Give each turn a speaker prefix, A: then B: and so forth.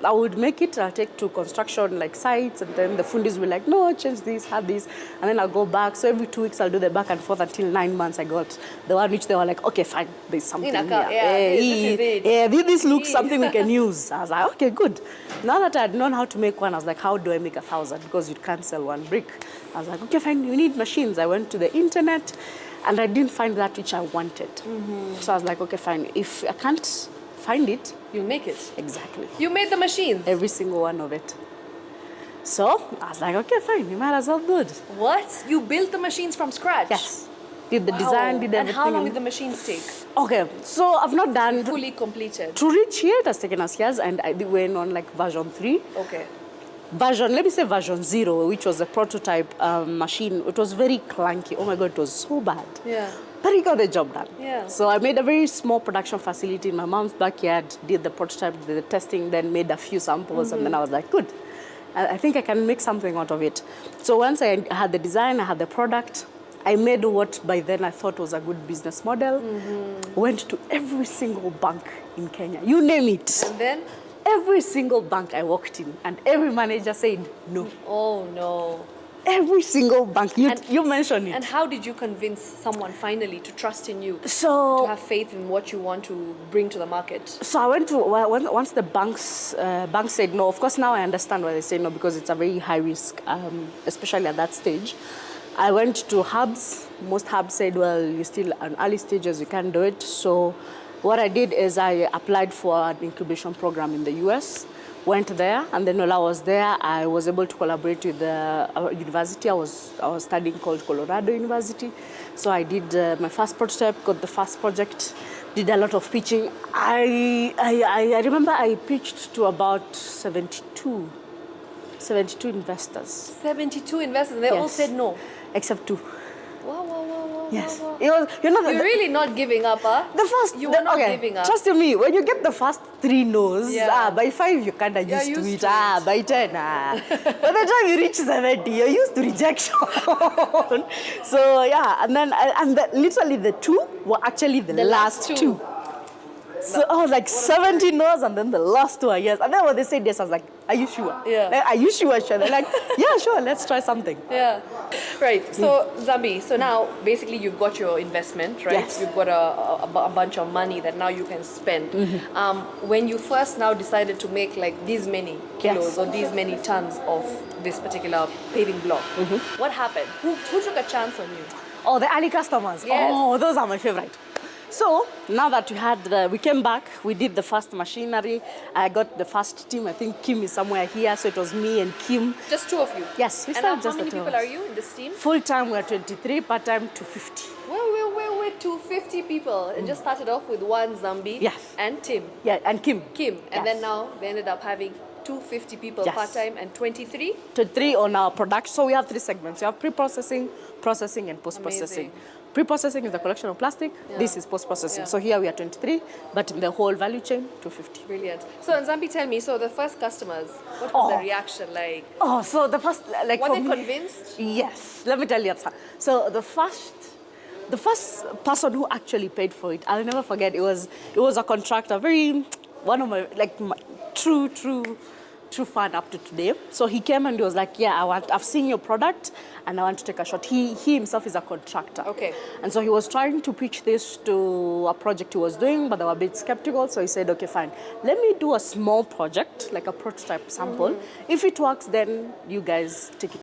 A: I would make it, I'll take to construction like sites, and then the fundis will like, no, change this, have this, and then I'll go back. So every 2 weeks I'll do the back and forth until 9 months I got the one which they were like, okay, fine, there's something here.
B: This is it.
A: Yeah, this looks something we can use. I was like, okay, good. Now that I had known how to make one, I was like, how do I make 1,000? Because you can't sell one brick. I was like, okay, fine, you need machines. I went to the internet and I didn't find that which I wanted. So I was like, okay, fine, if I can't find it,
B: you make it.
A: Exactly.
B: You made the machines?
A: Every single one of it. So I was like, okay, fine, you might as well do it.
B: What? You built the machines from scratch?
A: Yes. Did the design, did everything.
B: And how long did the machines take?
A: Okay, so I've not done...
B: Fully completed?
A: To reach here, it has taken us years, and I went on like version 3.
B: Okay.
A: Let me say version 0, which was a prototype machine. It was very clunky. Oh my God, it was so bad.
B: Yeah.
A: But he got the job done.
B: Yeah.
A: So I made a very small production facility in my mom's backyard, did the prototype, did the testing, then made a few samples, and then I was like, good. I think I can make something out of it. So once I had the design, I had the product, I made what by then I thought was a good business model. Went to every single bank in Kenya. You name it.
B: And then?
A: Every single bank I walked in, and every manager said no.
B: Oh, no.
A: Every single bank. You mentioned it.
B: And how did you convince someone finally to trust in you?
A: So
B: to have faith in what you want to bring to the market?
A: So I went to, once the banks said no, of course now I understand why they say no, because it's a very high risk, especially at that stage. I went to hubs. Most hubs said, well, you're still in early stages, you can't do it. So what I did is I applied for an incubation program in the US, went there, and then while I was there, I was able to collaborate with the university. I was studying called Colorado University. So I did my first prototype, got the first project, did a lot of pitching. I remember I pitched to about 72 investors.
B: 72 investors, and they all said no?
A: Except 2.
B: Wow.
A: Yes.
B: Wow.
A: It was,
B: You're really not giving up, huh? You were not giving up.
A: Trust me, when you get the first 3 no's, by 5 you kind of used to it. By 10, by the time you reach 70, you're used to rejection. So yeah, and literally the 2 were actually the last two. So I was like 70 no's, and then the last 2 are yes. And then when they said yes, I was like, are you sure?
B: Yeah.
A: Like, are you sure? They're like, yeah, sure, let's try something.
B: Yeah. Right. So Nzambi, so now basically you've got your investment, right?
A: Yes.
B: You've got a bunch of money that now you can spend. When you first now decided to make like these many kilos or these many tons of this particular paving block, what happened? Who took a chance on you?
A: Oh, the early customers.
B: Yes.
A: Oh, those are my favorite. So now that we came back, we did the first machinery. I got the first team. I think Kim is somewhere here, so it was me and Kim.
B: Just 2 of you?
A: Yes.
B: And how many people are you in this team?
A: Full time we're 23, part time 250.
B: Wait, 250 people. It just started off with one Nzambi and Tim.
A: Yeah, and Kim.
B: And then now they ended up having 250 people part time and 23?
A: 23 on our production. So we have 3 segments. We have pre-processing, processing, and post-processing. Pre-processing is the collection of plastic. This is post-processing. So here we are 23, but in the whole value chain, 250.
B: Brilliant. So Nzambi, tell me, so the first customers, what was the reaction like?
A: Oh, so the first, like,
B: were they convinced?
A: Yes. Let me tell you. So the first person who actually paid for it, I'll never forget. It was a contractor, one of my true fan up to today. So he came and he was like, yeah, I've seen your product and I want to take a shot. He himself is a contractor.
B: Okay.
A: And so he was trying to pitch this to a project he was doing, but they were a bit skeptical. So he said, okay, fine. Let me do a small project, like a prototype sample. If it works, then you guys take it.